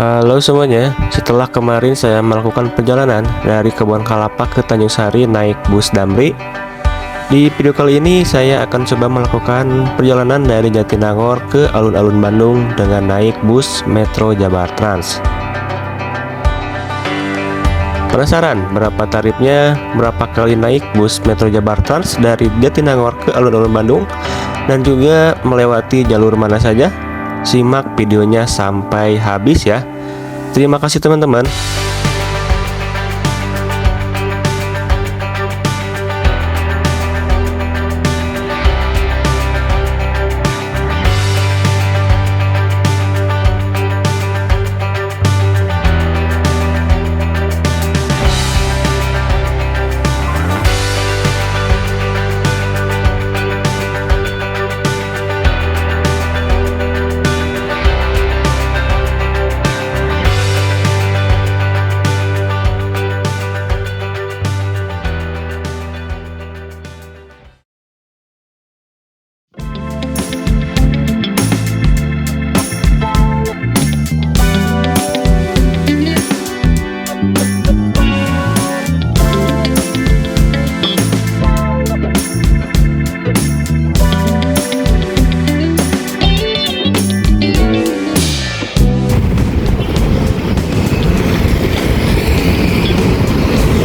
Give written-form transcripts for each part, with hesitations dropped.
Halo semuanya, setelah kemarin saya melakukan perjalanan dari Kebun Kelapa ke Tanjung Sari naik bus Damri. Di video kali ini saya akan coba melakukan perjalanan dari Jatinangor ke alun-alun Bandung dengan naik bus Metro Jabar Trans. Penasaran berapa tarifnya, berapa kali naik bus Metro Jabar Trans dari Jatinangor ke alun-alun Bandung, dan juga melewati jalur mana saja? Simak videonya sampai habis ya. Terima kasih teman-teman.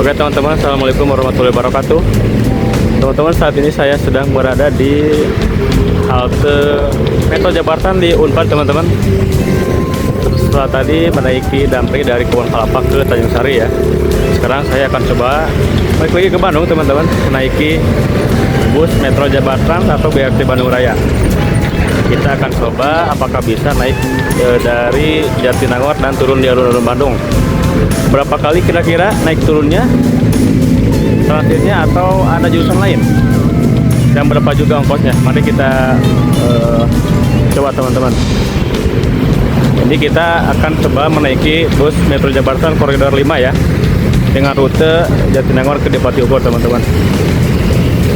Oke teman-teman, assalamualaikum warahmatullahi wabarakatuh. Teman-teman, saat ini saya sedang berada di halte Metro Jabatan di Unpad teman-teman. Setelah tadi menaiki Damri dari Kebun Kelapa ke Tanjung Sari ya. Sekarang saya akan coba balik lagi ke Bandung teman-teman, menaiki bus Metro Jabatan atau BRT Bandung Raya. Kita akan coba apakah bisa naik dari Jatinangor dan turun di alun-alun Bandung. Berapa kali kira-kira naik turunnya, transitnya, atau ada jurusan lain, dan berapa juga ongkosnya. Mari kita coba teman-teman. Jadi kita akan coba menaiki bus Metro Jakarta Koridor 5 ya, dengan rute Jatinangor ke Depati Bogor teman-teman.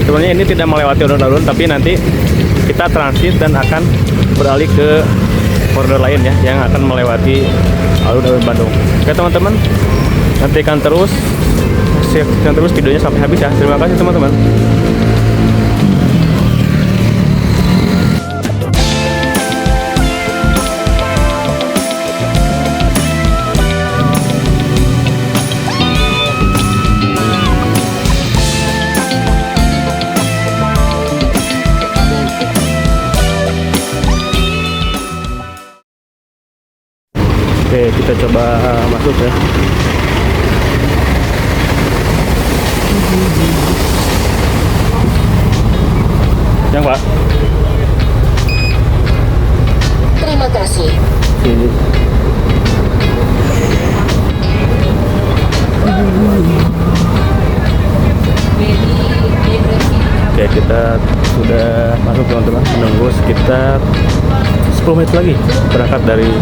Sebenarnya ini tidak melewati alun-alun, tapi nanti kita transit dan akan beralih ke koridor lain ya, yang akan melewati alun-alun Bandung. Oke teman-teman, nantikan terus videonya sampai habis ya. Terima kasih teman-teman. Oke, kita coba masuk ya. Yang Pak. Terima kasih. Sini. Oke, kita sudah masuk teman-teman. Menunggu sekitar 10 menit lagi berangkat dari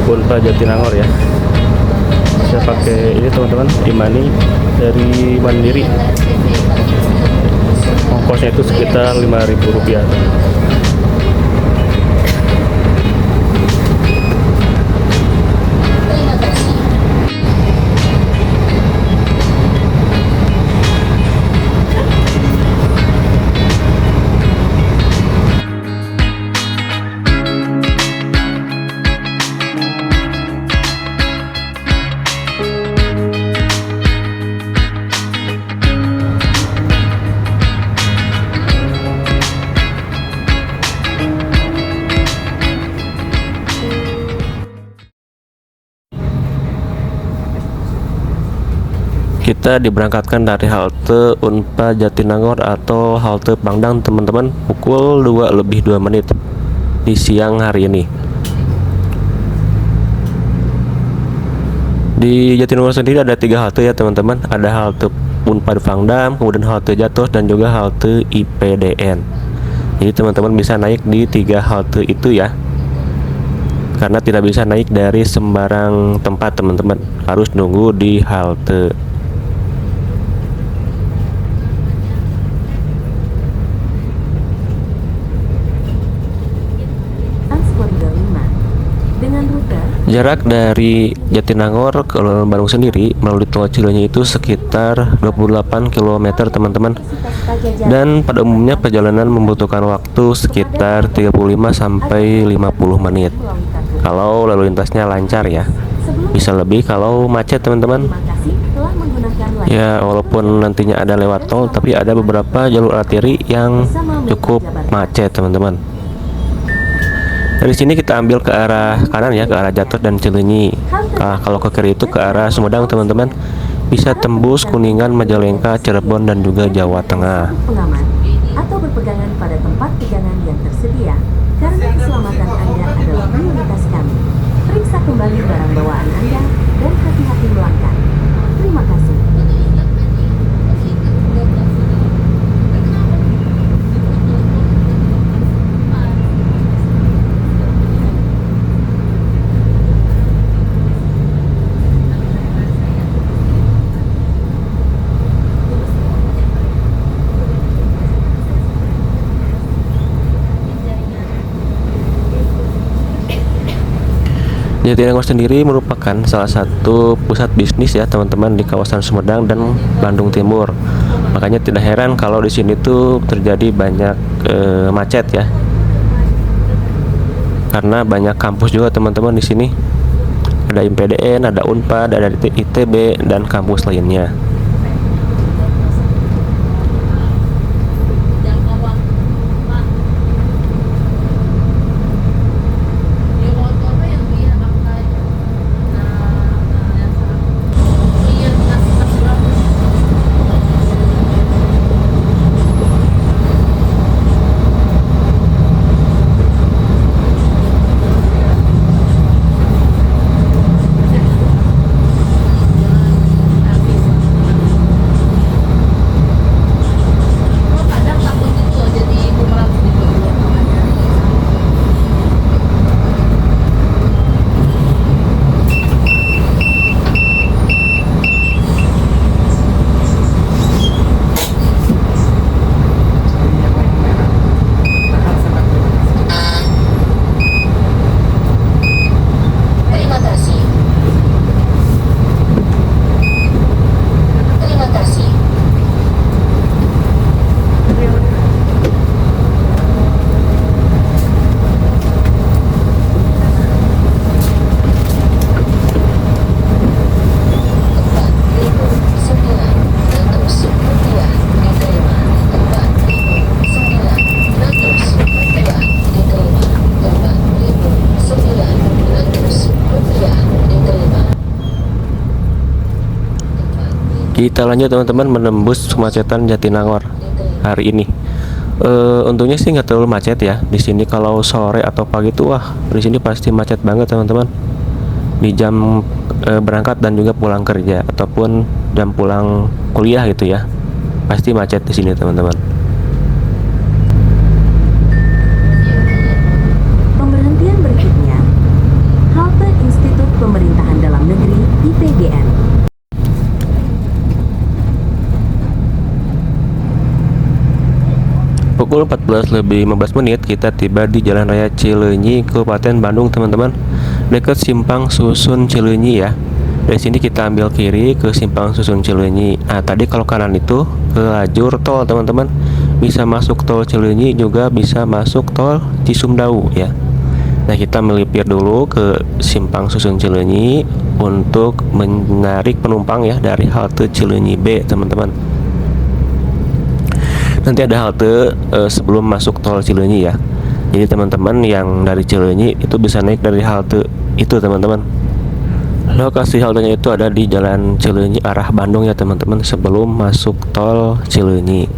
Unpad Jatinangor ya. Saya pakai ini teman-teman, e-money dari Mandiri. Ongkosnya itu sekitar Rp5.000. Kita diberangkatkan dari halte Unpad Jatinangor atau halte Pangdang teman-teman, pukul 2:02 di siang hari ini. Di Jatinangor sendiri ada 3 halte ya teman-teman. Ada halte Unpad Pangdam, kemudian halte Jatos, dan juga halte IPDN. Jadi teman-teman bisa naik di 3 halte itu ya, karena tidak bisa naik dari sembarang tempat teman-teman, harus nunggu di halte. dengan rute Jarak dari Jatinangor ke Bandung sendiri melalui tol Cileunyi itu sekitar 28 km teman-teman. Dan pada umumnya perjalanan membutuhkan waktu sekitar 35 sampai 50 menit. Kalau lalu lintasnya lancar ya. Bisa lebih kalau macet teman-teman. Terima kasih telah menggunakan Ya walaupun nantinya ada lewat tol, tapi ada beberapa jalur arteri yang cukup macet teman-teman. Dari sini kita ambil ke arah kanan ya, ke arah Jatuh dan Cileunyi. Kalau ke kiri itu ke arah Sumedang teman-teman. Bisa tembus Kuningan, Majalengka, Cirebon dan juga Jawa Tengah. pengaman atau berpegangan pada tempat pegangan yang tersedia karena keselamatan Anda adalah prioritas kami. Periksa kembali barang bawaan Anda dan hati-hati melangkah. Terima kasih. Jatinangor sendiri merupakan salah satu pusat bisnis ya teman-teman di kawasan Sumedang dan Bandung Timur. Makanya tidak heran kalau di sini tuh terjadi banyak macet ya. Karena banyak kampus juga teman-teman di sini. Ada IPDN, ada Unpad, ada ITB dan kampus lainnya. Terima kasih. Terima kasih. Kita lanjut teman-teman menembus kemacetan Jatinangor hari ini. Untungnya sih nggak terlalu macet ya. Di sini kalau sore atau pagi tuh wah, di sini pasti macet banget teman-teman. Di jam berangkat dan juga pulang kerja ataupun jam pulang kuliah gitu ya. Pasti macet di sini teman-teman. Pemberhentian berikutnya, halte Institut Pemerintahan Dalam Negeri (IPDN). Pukul 14:15 kita tiba di Jalan Raya Cileunyi, Kabupaten Bandung teman-teman. Dekat Simpang Susun Cileunyi ya. Dari sini kita ambil kiri ke Simpang Susun Cileunyi. Nah, tadi kalau kanan itu ke lajur tol teman-teman. Bisa masuk tol Cileunyi, juga bisa masuk tol Cisumdawu ya. Nah, kita melipir dulu ke Simpang Susun Cileunyi untuk menarik penumpang ya dari halte Cileunyi B teman-teman. Nanti ada halte sebelum masuk tol Cileunyi ya. Jadi teman-teman yang dari Cileunyi itu bisa naik dari halte itu teman-teman. Lokasi haltenya itu ada di Jalan Cileunyi arah Bandung ya teman-teman, sebelum masuk tol Cileunyi.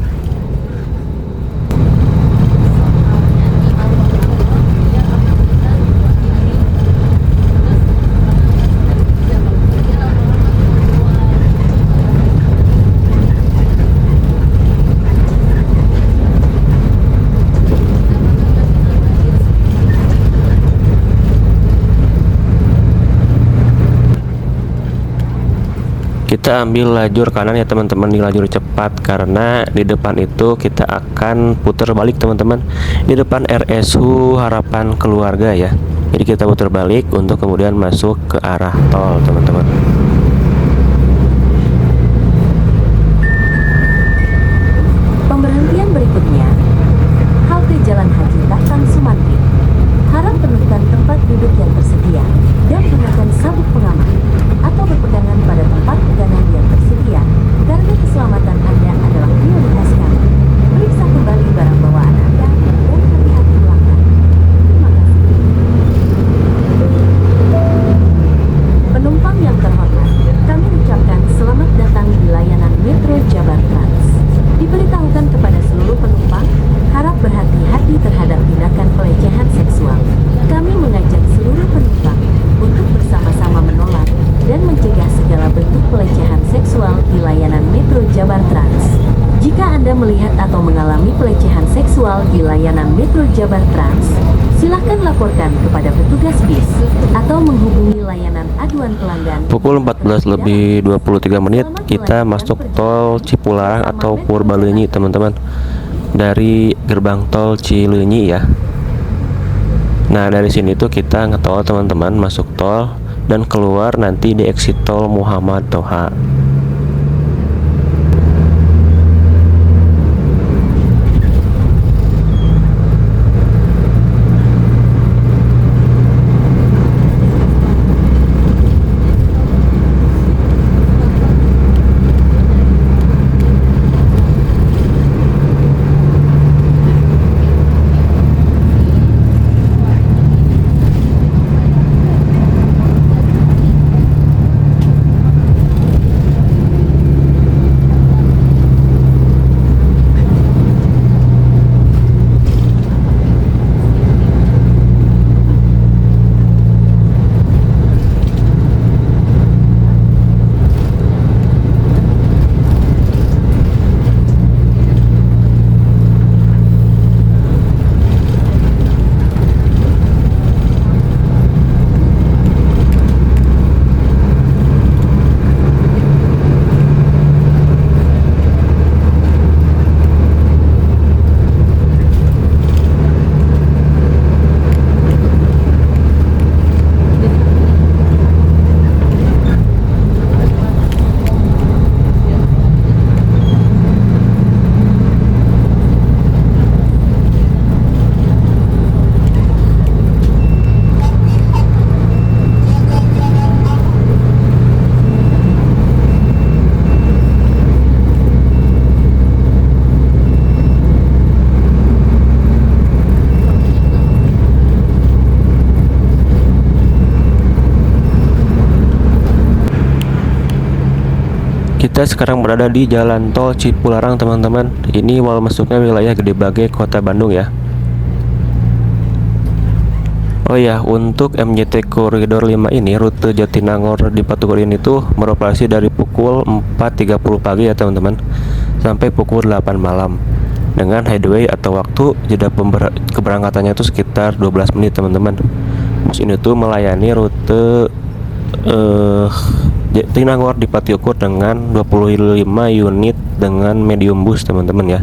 Kita ambil lajur kanan ya teman-teman, di lajur cepat, karena di depan itu kita akan putar balik teman-teman, di depan RSU Harapan Keluarga ya. Jadi kita putar balik untuk kemudian masuk ke arah tol teman-teman. Pemberhentian berikutnya, halte Jalan Haji Tahtan Sumantri. Harap tentukan tempat duduk yang tersedia dan gunakan sabuk pengaman atau berpegangan pada tempat pegangan yang tersedia karena keselamatan Anda adalah prioritas kami. Periksa kembali barang bawaan Anda dan hati-hati melangkah. Terima kasih. Penumpang yang terhormat, kami ucapkan selamat datang di layanan Metro Jabar Trans. Diberitahukan kepada seluruh penumpang, harap berhati-hati terhadap tindakan pelecehan seksual. Kami mengajak seluruh penumpang untuk bersama-sama menolak dan mencegah segala bentuk pelecehan seksual di layanan Metro Jabar Trans. Jika Anda melihat atau mengalami pelecehan seksual di layanan Metro Jabar Trans, silakan laporkan kepada petugas bis atau menghubungi layanan aduan pelanggan. Pukul 14:23 kita masuk tol Cipularang atau Purbalunyi teman-teman, dari gerbang tol Cileunyi ya. Nah dari sini tuh kita ngetol teman-teman, masuk tol dan keluar nanti di exit tol Muhammad Toha. Kita sekarang berada di jalan tol Cipularang teman-teman. Ini awal masuknya wilayah Gede Bage, Kota Bandung ya. Oh ya, untuk MJT Koridor 5 ini rute Jatinangor di Patugor ini tuh beroperasi dari pukul 4.30 pagi ya teman-teman sampai pukul 8 malam. Dengan highway atau waktu jeda keberangkatannya itu sekitar 12 menit teman-teman. Bus ini tuh melayani rute Jatinangor di Pati Ukur dengan 25 unit dengan medium bus teman-teman ya.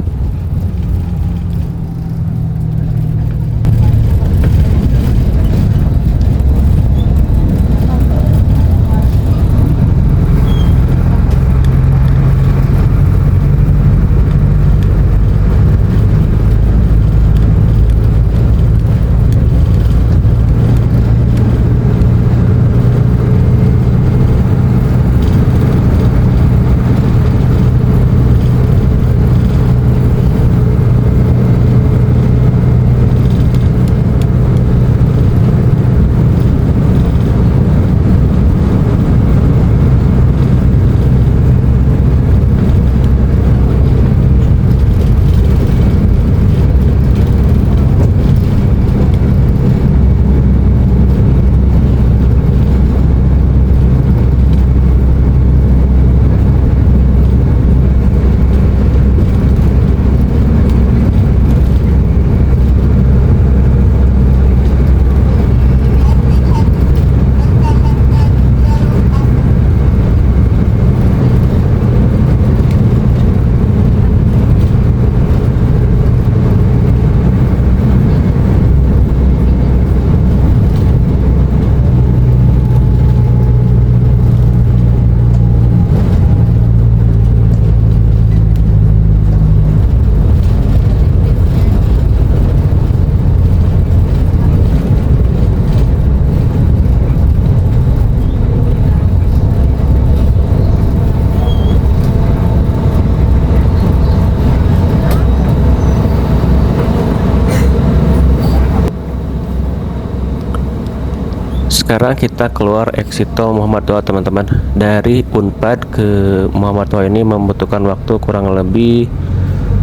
Sekarang kita keluar exit tol Muhammad Toha teman-teman. Dari Unpad ke Muhammad Toha ini membutuhkan waktu kurang lebih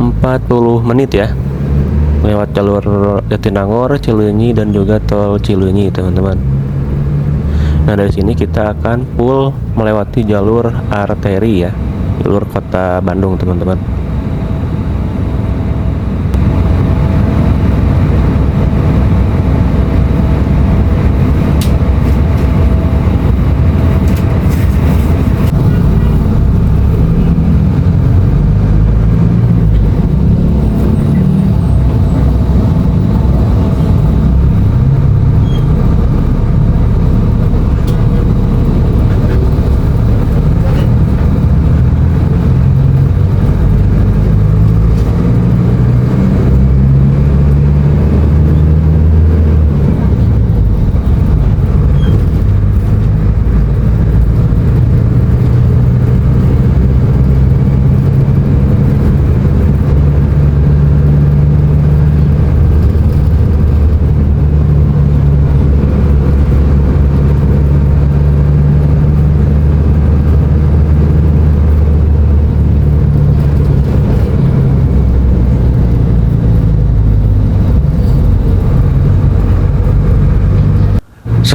40 menit ya, lewat jalur Jatinangor, Cileunyi dan juga tol Cileunyi teman-teman. Nah dari sini kita akan full melewati jalur arteri ya, jalur kota Bandung teman-teman.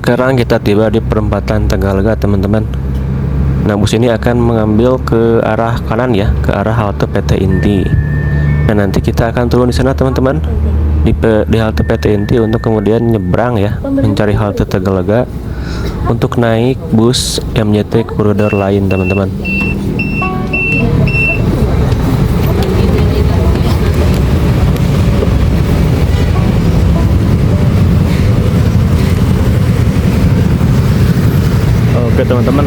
Sekarang kita tiba di perempatan Tegalega teman-teman. Nah bus ini akan mengambil ke arah kanan ya, ke arah halte PT Inti. Nah nanti kita akan turun di sana teman-teman, di halte PT Inti untuk kemudian nyebrang ya, mencari halte Tegalega untuk naik bus MJT koridor lain teman-teman. Oke teman-teman,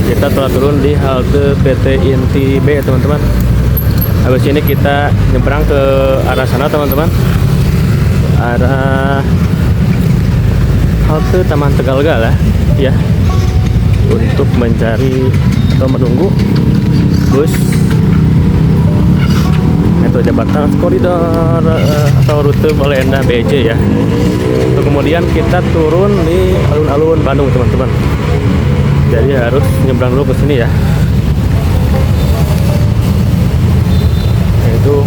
kita telah turun di halte PT Inti B teman-teman. Habis ini kita nyebrang ke arah sana teman-teman, arah halte Taman Tegalega lah ya, untuk mencari atau menunggu bus Metro Jakarta koridor atau rute Baleendah BJ ya. Untuk kemudian kita turun di alun-alun Bandung teman-teman. Jadi harus nyebrang dulu ke sini ya. Itu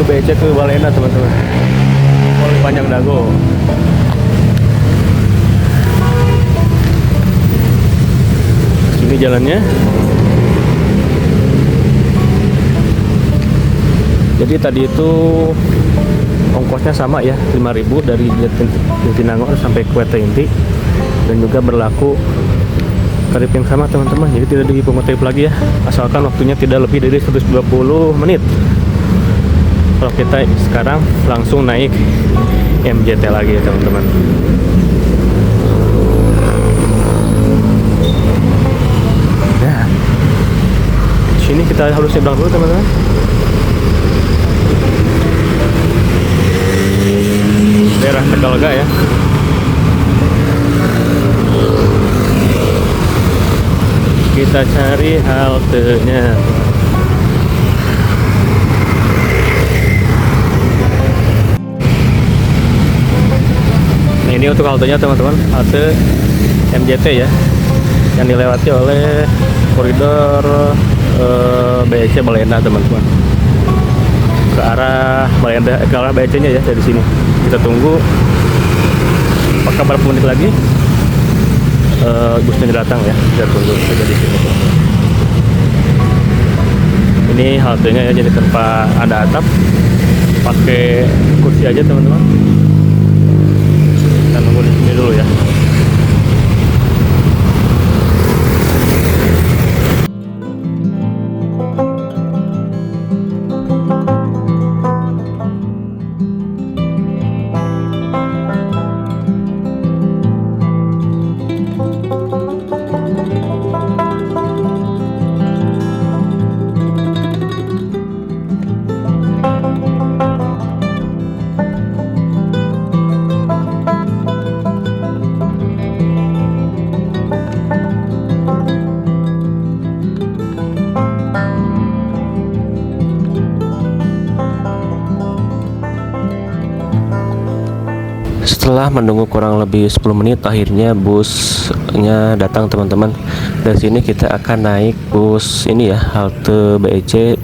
BC ke Baleendah teman-teman. Panjang Dago. Ini jalannya. Jadi tadi itu ongkosnya sama ya, 5.000 dari Jatinangor sampai ke PT Inti, dan juga berlaku tarif yang sama teman-teman. Jadi tidak dipungut tarif lagi ya, asalkan waktunya tidak lebih dari 120 menit. Kalau kita sekarang langsung naik MJT lagi ya teman-teman. Nah, sini kita harus nyebrang dulu teman-teman. Daerah Tegalega ya. Kita cari haltenya. Nah ini untuk haltenya teman-teman, halte MJT ya, yang dilewati oleh koridor BC Baleendah teman-teman. Ke arah Baleendah, ke arah BC-nya ya dari sini. Kita tunggu apakah berapa menit lagi busnya datang ya. Kita tunggu saja di sini. Ini haltenya ya, jadi tanpa ada atap, pakai kursi aja teman-teman. Kita nunggu di sini dulu ya. Setelah menunggu kurang lebih 10 menit, akhirnya busnya datang teman-teman. Dari sini kita akan naik bus ini ya, halte BEC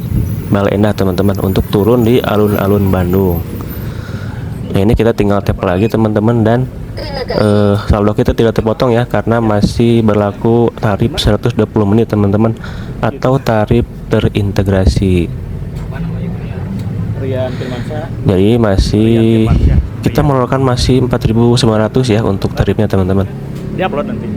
Bale Endah teman-teman, untuk turun di alun-alun Bandung. Nah ini kita tinggal tap lagi teman-teman, dan saldo kita tidak terpotong ya, karena masih berlaku tarif 120 menit teman-teman, atau tarif terintegrasi. Jadi masih kita mengeluarkan masih 4.900 ya untuk tarifnya teman-teman. Dia upload nanti.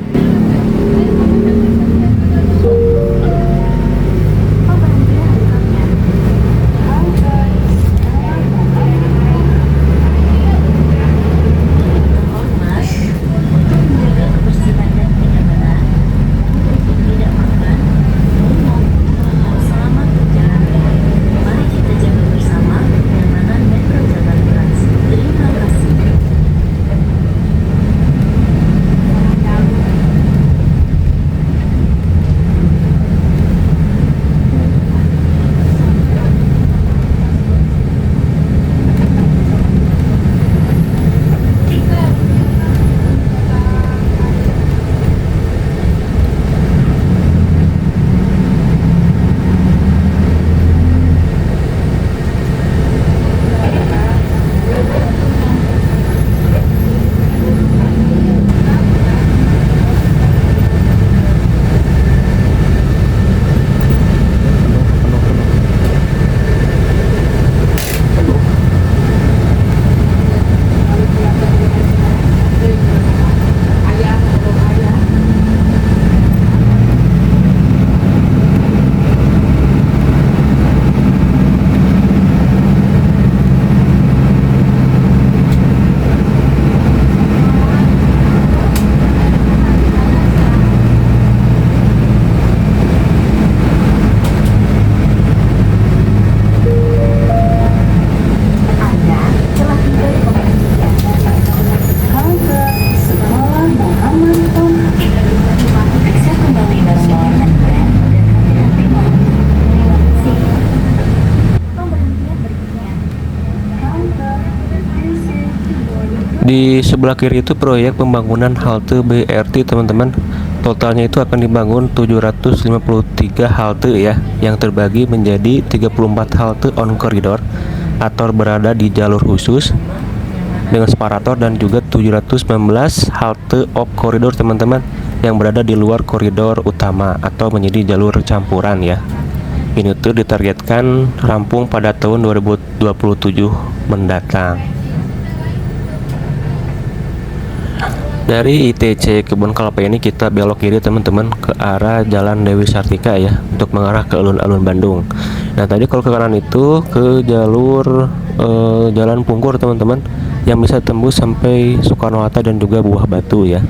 Di sebelah kiri itu proyek pembangunan halte BRT teman-teman. Totalnya itu akan dibangun 753 halte ya, yang terbagi menjadi 34 halte on corridor atau berada di jalur khusus dengan separator, dan juga 719 halte off corridor teman-teman, yang berada di luar koridor utama atau menjadi jalur campuran ya. Ini tuh ditargetkan rampung pada tahun 2027 mendatang. Dari ITC Kebun Kelapa ini kita belok kiri teman-teman ke arah Jalan Dewi Sartika ya, untuk mengarah ke alun-alun Bandung. Nah tadi kalau ke kanan itu ke jalur Jalan Pungkur teman-teman, yang bisa tembus sampai Soekarno-Hatta dan juga Buah Batu ya.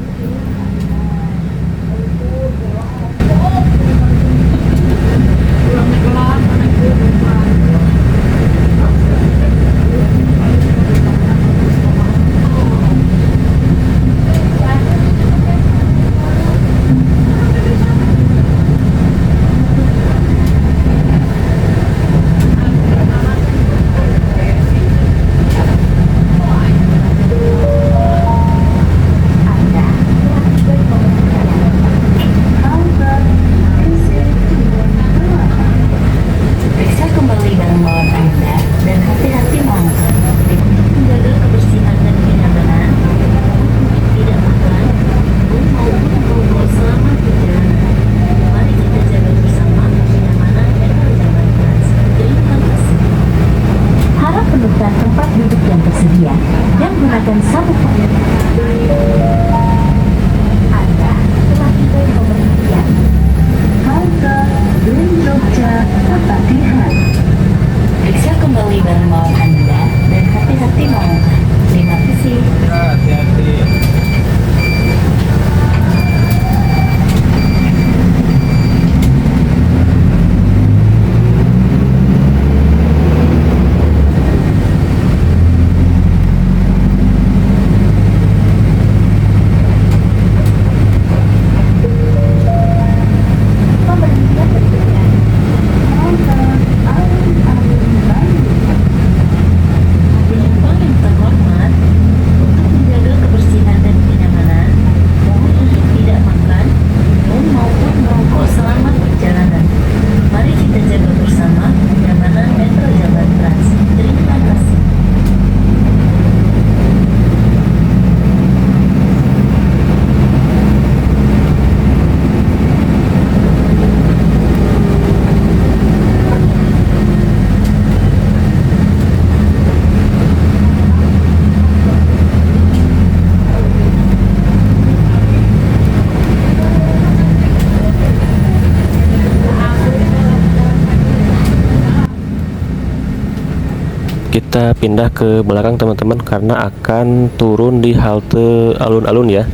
kita pindah ke belakang teman-teman, karena akan turun di halte alun-alun ya.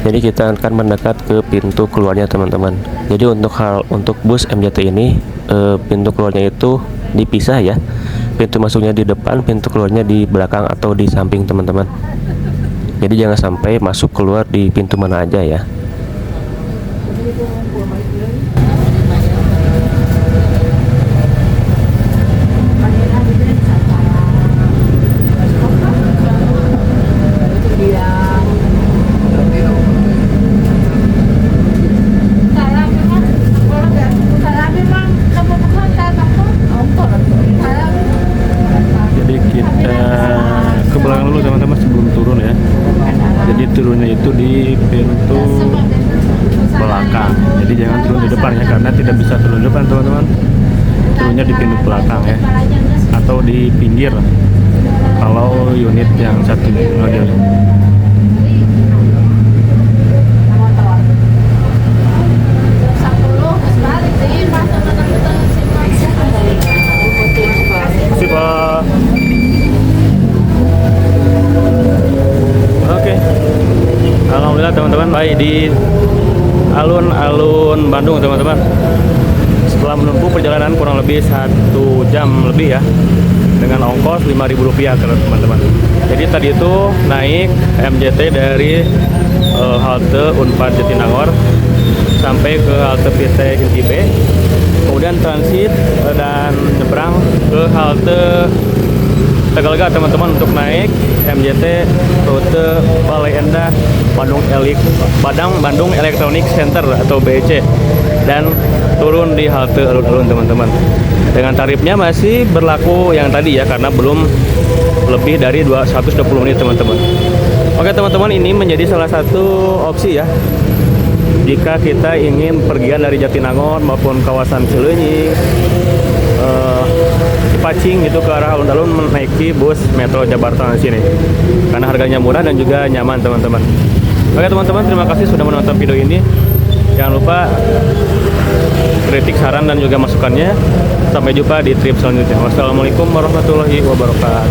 Jadi kita akan mendekat ke pintu keluarnya teman-teman. Jadi untuk bus MJT ini pintu keluarnya itu dipisah ya. Pintu masuknya di depan, pintu keluarnya di belakang atau di samping teman-teman. Jadi jangan sampai masuk keluar di pintu mana aja ya. Jadi kita ke belakang dulu teman-teman sebelum turun ya. Jadi turunnya itu di pintu belakang. Jadi jangan turun di depan ya, karena tidak bisa turun di depan teman-teman. Turunnya di pintu belakang ya, atau di pinggir kalau unit yang satu model. Makasih Pak. Oke. Alhamdulillah teman-teman, baik di alun-alun Bandung teman-teman. Setelah menempuh perjalanan kurang lebih 1 jam lebih ya, dengan ongkos Rp5.000 teman-teman. Jadi tadi itu naik MJT dari halte Unpad Jatinangor sampai ke halte PT Inti B, kemudian transit dan nyebrang ke halte Tegalega teman-teman untuk naik MJT rute Balai Endah Bandung Electronic Center atau BEC, dan turun di halte alun-alun teman-teman. Dengan tarifnya masih berlaku yang tadi ya, karena belum lebih dari 120 menit teman-teman. Oke teman-teman, ini menjadi salah satu opsi ya jika kita ingin pergian dari Jatinangor maupun kawasan Cileunyi, Cipacing gitu ke arah alun-alun, menaiki bus Metro Jakarta di sini karena harganya murah dan juga nyaman teman-teman. Oke teman-teman, terima kasih sudah menonton video ini. Jangan lupa kritik, saran dan juga masukannya. Sampai jumpa di trip selanjutnya. Wassalamualaikum warahmatullahi wabarakatuh.